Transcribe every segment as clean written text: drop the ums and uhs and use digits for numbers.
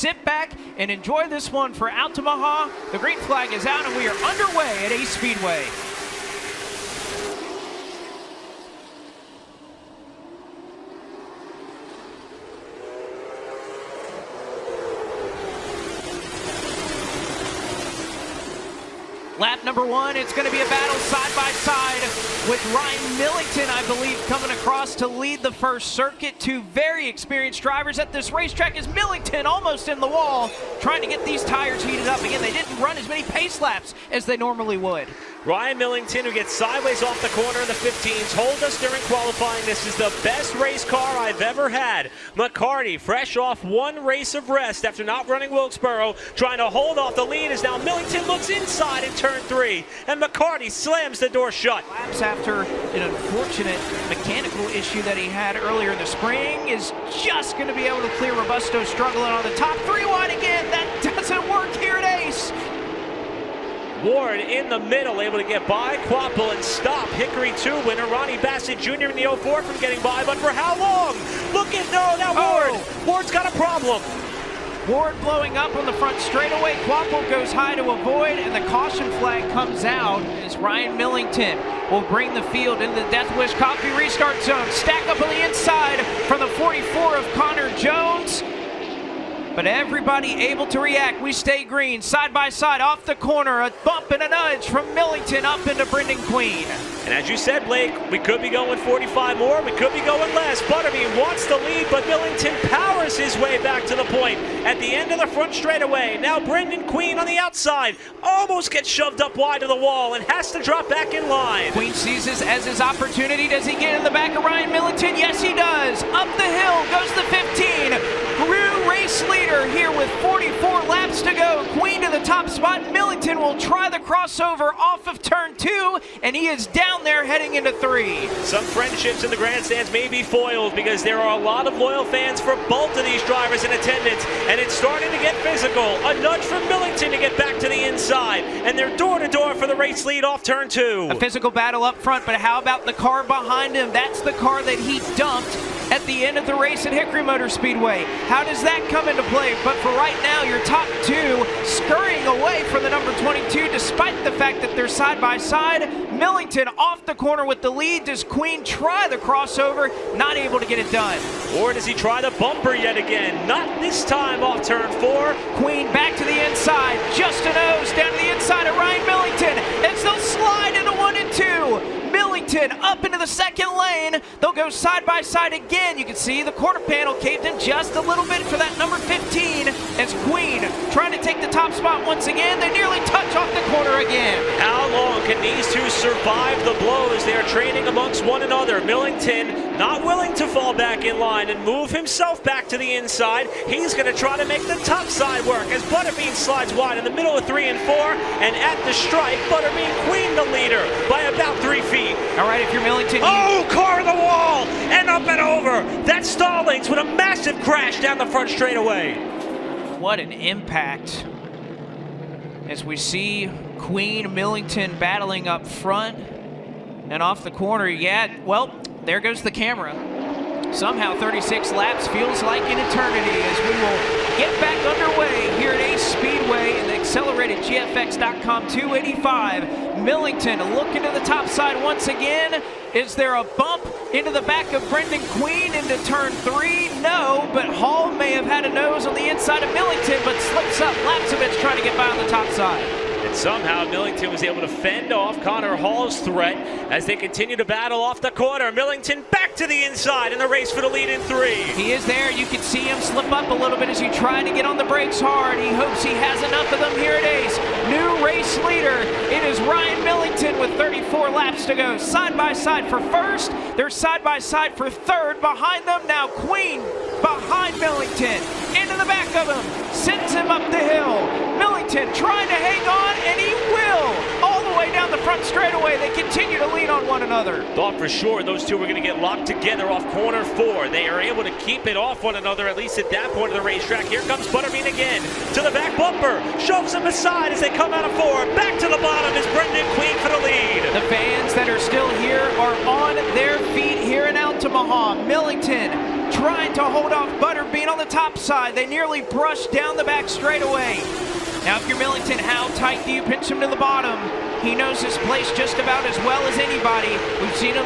sit back and enjoy this one for Altamaha. The green flag is out and we are underway at Ace Speedway. Lap number one, it's going to be a battle side by side with Ryan Millington, I believe, coming across to lead the first circuit. Two very experienced drivers at this racetrack as Millington almost in the wall, trying to get these tires heated up. Again, they didn't run as many pace laps as they normally would. Ryan Millington, who gets sideways off the corner in the 15s, told us during qualifying, this is the best race car I've ever had. McCarty, fresh off one race of rest after not running Wilkesboro, trying to hold off the lead as now Millington looks inside in turn 3, and McCarty slams the door shut. Laps after an unfortunate mechanical issue that he had earlier in the spring, is just going to be able to clear Robusto, struggling on the top. 3 wide again, that doesn't work here at Ace. Ward in the middle, able to get by Quapple and stop Hickory 2 winner Ronnie Bassett Jr. in the 04 from getting by, but for how long? Look at, no, now Ward. Ward's got a problem. Ward blowing up on the front straightaway. Quapple goes high to avoid, and the caution flag comes out as Ryan Millington will bring the field into the Death Wish Coffee restart zone. Stack up on the inside from the 44 of Connor Jones. But everybody able to react. We stay green, side by side, off the corner. A bump and a nudge from Millington up into Brendan Queen. And as you said, Blake, we could be going 45 more, we could be going less. Butterbean wants the lead, but Millington powers his way back to the point at the end of the front straightaway. Now Brendan Queen on the outside, almost gets shoved up wide of the wall and has to drop back in line. Queen sees this as his opportunity. Does he get in the back of Ryan Millington? Yes, he does. Up the hill goes the 15. New race leader here with 44 laps to go. Queen to the top spot. Millington will try the crossover off of turn 2, and he is down there heading into 3. Some friendships in the grandstands may be foiled because there are a lot of loyal fans for both of these drivers in attendance, and it's starting to get physical. A nudge from Millington to get back to the inside, and they're door-to-door for the race lead off turn 2. A physical battle up front, but how about the car behind him? That's the car that he dumped at the end of the race at Hickory Motor Speedway. How does that come into play? But for right now, your top 2 scurrying away from the number 22, despite the fact that they're side by side. Millington off the corner with the lead. Does Queen try the crossover? Not able to get it done. Or does he try the bumper yet again? Not this time off turn 4. Queen back to the inside. Just a nose down to the inside of Ryan Millington as they'll slide into 1 and 2. Millington up into the second lane. They'll go side by side again. You can see the quarter panel caved in just a little bit for that number 15 as Queen trying to take the top spot once again. They nearly touch off the corner again. How long can these two survive the blows? They are trading amongst one another. Millington not willing to fall back in line and move himself back to the inside. He's going to try to make the top side work as Butterbean slides wide in the middle of 3 and 4, and at the stripe, Butterbean Queen the leader by about 3 feet. All right, if you're Millington, oh, car in the wall and up and over. That's Stallings with a massive crash down the front straightaway. What an impact as we see Queen Millington battling up front and off the corner. Yeah, well, there goes the camera. Somehow 36 laps feels like an eternity as we will get back underway here at Ace Speedway in the accelerated GFX.com 285. Millington looking to the top side once again. Is there a bump into the back of Brendan Queen into turn 3? No, but Hall may have had a nose on the inside of Millington, but slips up. Lapsovich trying to get by on the top side. And somehow Millington was able to fend off Connor Hall's threat as they continue to battle off the corner. Millington back to the inside in the race for the lead in 3. He is there. You can see him slip up a little bit as he tried to get on the brakes hard. He hopes he has enough of them here at Ace. New race leader. It is Ryan Millington with 34 laps to go. Side by side for first. They're side by side for third. Behind them now Queen behind Millington. Into the back of him. Sends him up the hill. Millington trying to hang on, and he will. All the way down the front straightaway. They continue to lean on one another. Thought for sure those two were going to get locked together off corner 4. They are able to keep it off one another, at least at that point of the racetrack. Here comes Butterbean again to the back bumper. Shoves him aside as they come out of 4. Back to the bottom is Brendan Queen for the lead. The fans that are still here are on their feet here in Altamaha. Millington trying to hold off Butterbean on the top side. They nearly brushed down the back straightaway. Now if you're Millington, how tight do you pinch him to the bottom? He knows his place just about as well as anybody. We've seen him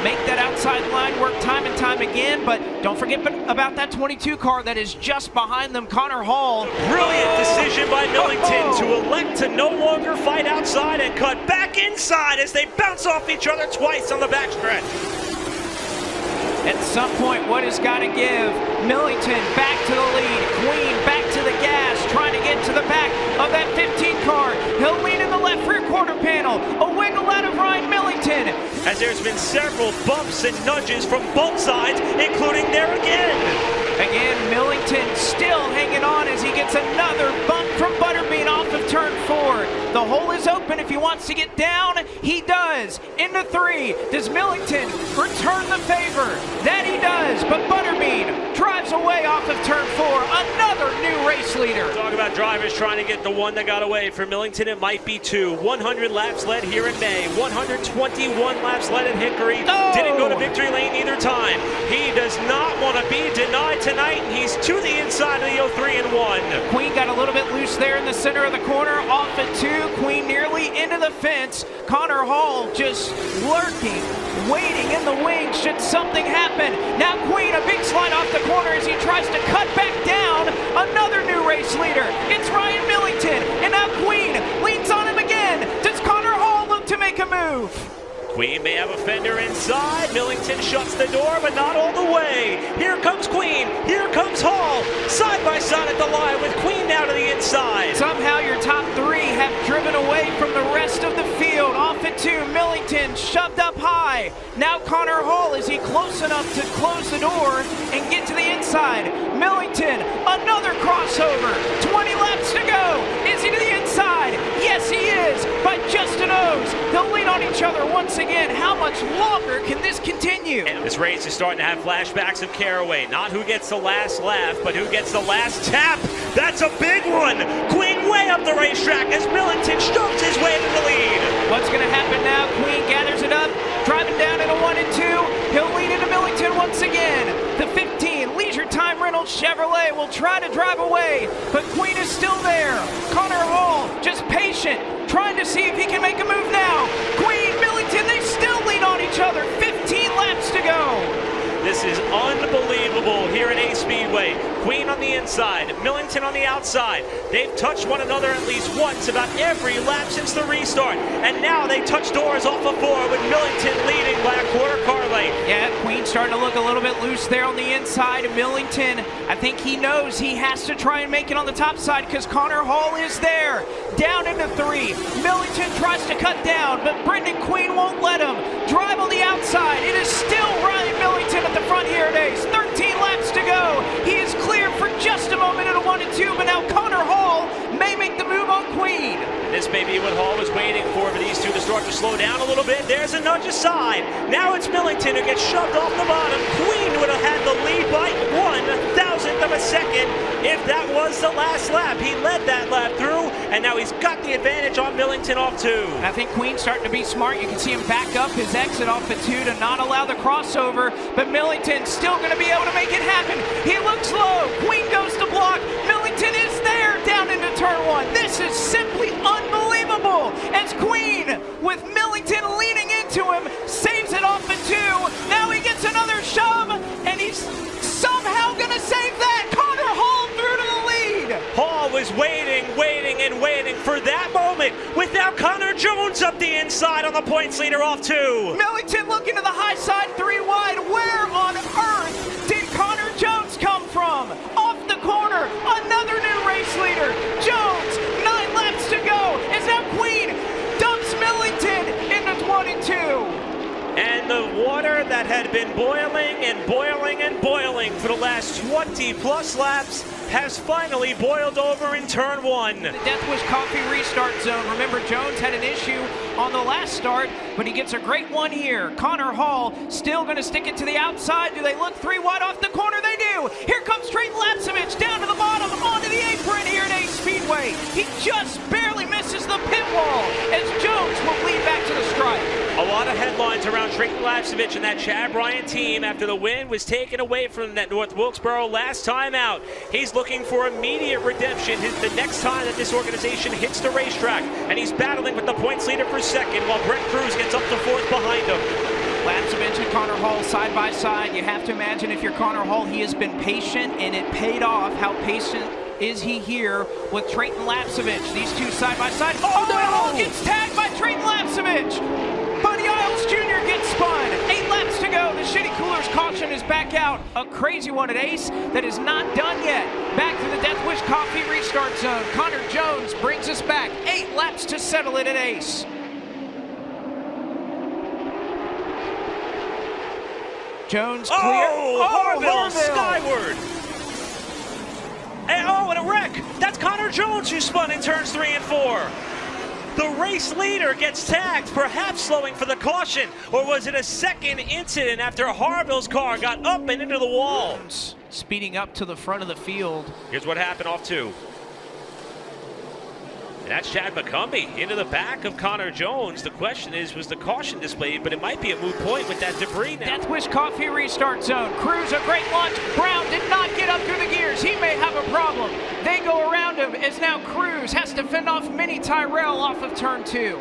make that outside line work time and time again, but don't forget about that 22 car that is just behind them, Connor Hall. Brilliant decision by Millington to elect to no longer fight outside and cut back inside as they bounce off each other twice on the backstretch. At some point, what has got to give? Millington back to the lead. Queen back to the gas, trying to get to the back of that 15 car. He'll lean in the left rear quarter panel. A wiggle out of Ryan Millington. As there's been several bumps and nudges from both sides, including there again. Again, Millington still hanging on as he gets another bump from Butterbean off of turn 4. The hole is open if he wants to get down. He does. Into 3. Does Millington return the favor? That he does, but Butterbean drives away off of turn 4. Another new race leader. Talk about drivers trying to get the one that got away. For Millington, it might be 2. 100 laps led here in May. 121 laps led in Hickory. Oh. Didn't go to victory lane either time. He does not want to be denied tonight, and he's to the inside of the 03-1. Queen got a little bit loose there in the center of the corner. Off at 2. Queen nearly into the fence. Connor Hall just lurking, waiting in the wings should something happen. Now Queen, a big slide off the corner as he tries to cut back down. Another new race leader. It's Ryan Millington, and now Queen leans on him again. Does Connor Hall look to make a move? Queen may have a fender inside. Millington shuts the door, but not all the way. Here comes Queen. Here comes Hall. Side by side at the line with Queen now to the inside. Somehow your top 3 have driven away from the rest of the field. Off at 2. Millington shoved up high. Now Connor Hall, is he close enough to close the door and get to the inside? Millington, another crossover. 20 laps to go. Is he to the inside? Yes, he is, by just a nose. They'll lean on each other once again. How much longer can this continue? And this race is starting to have flashbacks of Caraway. Not who gets the last laugh, but who gets the last tap. That's a big one. Queen way up the racetrack as Millington shoves his way to the lead. What's going to happen now? Queen gathers it up, driving down into 1 and 2. He'll lead into Millington once again. The 15 Leisure Time Reynolds Chevrolet will try to drive away, but Queen is still there. Connor Hall just patient, trying to see if he can make a move now. Queen, Millington, they still lean on each other. 15 laps to go. This is unbelievable here at Ace Speedway. Queen on the inside, Millington on the outside. They've touched one another at least once about every lap since the restart. And now they touch doors off of 4 with Millington leading by a quarter car length. Yeah, Queen starting to look a little bit loose there on the inside. Millington, I think he knows he has to try and make it on the top side because Connor Hall is there. Down into 3. Millington tries to cut down, but Brendan Queen won't let him. Drive on the outside. It is still Ryan Millington at the front here at Ace. 13 laps to go. He is clear for just a moment at a 1 and 2, but now Connor Hall may make the move on Queen. This may be what Hall was waiting for these two to start to slow down a little bit. There's a nudge aside. Now it's Millington who gets shoved off the bottom. Queen would have had the lead by 1/1000th of a second if that was the last lap. He led that lap through, and now he's got the advantage on Millington off 2. I think Queen's starting to be smart. You can see him back up his exit off at 2 to not allow the crossover, but Millington's still going to be able to make it happen. He looks low. Queen goes to block. Millington is there down into turn 1. This is simply unbelievable as Queen, with Millington leaning into him, saves it off at 2. Now he gets another shove, and he's somehow going to save that. Connor Hall through to the lead. Hall was waiting for that moment without Connor Jones up the inside on the points leader off 2. Millington looking to the high side, 3 wide. Where on earth did Connor Jones come from? Off the corner, another new race leader. Jones, 9 laps to go, as now Queen dumps Millington into 1 and 2. And the water that had been boiling and boiling and boiling for the last 20 plus laps has finally boiled over in turn 1. The Death Wish Coffee restart zone. Remember, Jones had an issue on the last start, but he gets a great one here. Connor Hall still going to stick it to the outside. Do they look 3 wide off the corner? They do. Here comes Trayton Lapsevich down to the bottom, onto the apron here at Ace Speedway. He just barely misses the pit wall as Jones will lead back to the stripe. A lot of headlines around Trayton Lapsevich and that Chad Bryant team after the win was taken away from that North Wilkesboro last time out. He's looking for immediate redemption the next time that this organization hits the racetrack, and he's battling with the points leader for second while Brent Cruz gets up to 4th behind him. Lapsevich and Connor Hall side by side. You have to imagine if you're Connor Hall, he has been patient, and it paid off. How patient is he here with Trayton Lapsevich? These two side by side. Oh, no! Hall gets tagged by Trayton Lapsevich. Buddy Isles Jr. gets spun. 8 laps to go. The Shitty Coolers caution is back out. A crazy one at Ace that is not done yet. Back to the Death Wish Coffee restart zone. Connor Jones brings us back. 8 laps to settle it at Ace. Jones clear. Harville skyward. And a wreck. That's Connor Jones who spun in turns 3 and 4. The race leader gets tagged, perhaps slowing for the caution. Or was it a second incident after Harville's car got up and into the wall? Speeding up to the front of the field. Here's what happened off 2. And that's Chad McCumbee into the back of Connor Jones. The question is, was the caution displayed? But it might be a moot point with that debris now. Death Wish Coffee restart zone. Cruz, a great launch. Brown did not get up through the gears. He may have a problem. They go around him as now Cruz has to fend off Mini Tyrell off of turn 2.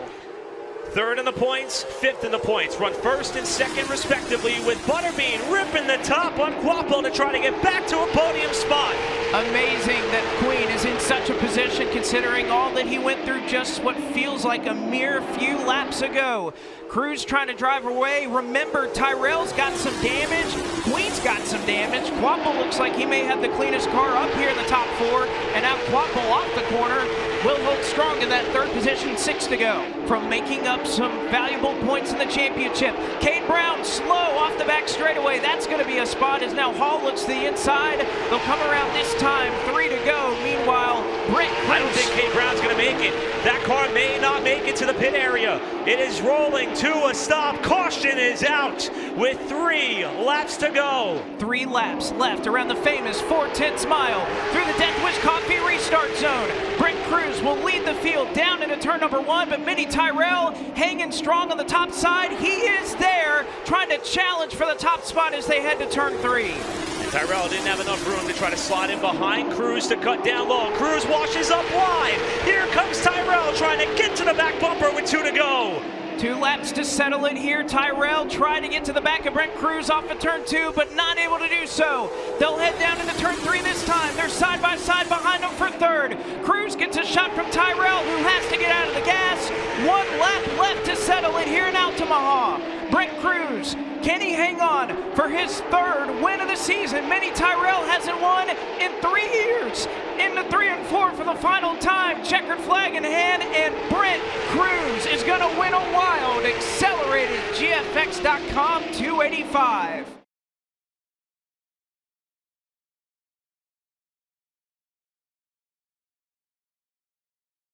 3rd in the points, 5th in the points. Run 1st and 2nd respectively, with Butterbean ripping the top on Quapo to try to get back to a podium spot. Amazing that Queen is in such a position considering all that he went through just what feels like a mere few laps ago. Cruz trying to drive away. Remember, Tyrell's got some damage. Queen's got some damage. Quapo looks like he may have the cleanest car up here in the top 4. And now Quapo off the corner will hold strong in that 3rd position, 6 to go. From making up some valuable points in the championship. Cade Brown slow off the back straightaway. That's going to be a spot as now Hall looks to the inside. They'll come around this time, 3 to go. Meanwhile, Brent Cruz. I don't think Cade Brown's going to make it. That car may not make it to the pit area. It is rolling to a stop. Caution is out with 3 laps to go. 3 laps left around the famous 4/10 mile through the Death Wish Coffee restart zone. Brent Cruz will lead the field down into turn number 1, but Mini Tyrell hanging strong on the top side. He is there trying to challenge for the top spot as they head to turn 3. And Tyrell didn't have enough room to try to slide in behind Cruz to cut down low. Cruz washes up wide. Here comes Tyrell trying to get to the back bumper with 2 to go. 2 laps to settle it here. Tyrell trying to get to the back of Brent Cruz off of turn 2, but not able to do so. They'll head down into turn 3 this time. They're side by side behind them for 3rd. Cruz gets a shot from Tyrell, who has to get out of the gas. 1 lap left to settle it here in Altamaha. Brent Cruz, can he hang on for his 3rd win of the season? Mini Tyrell hasn't won in 3 years. Into 3 and 4 for the final time. Checkered flag in hand, and Brent Cruz is going to win a wild accelerated GFX.com 285.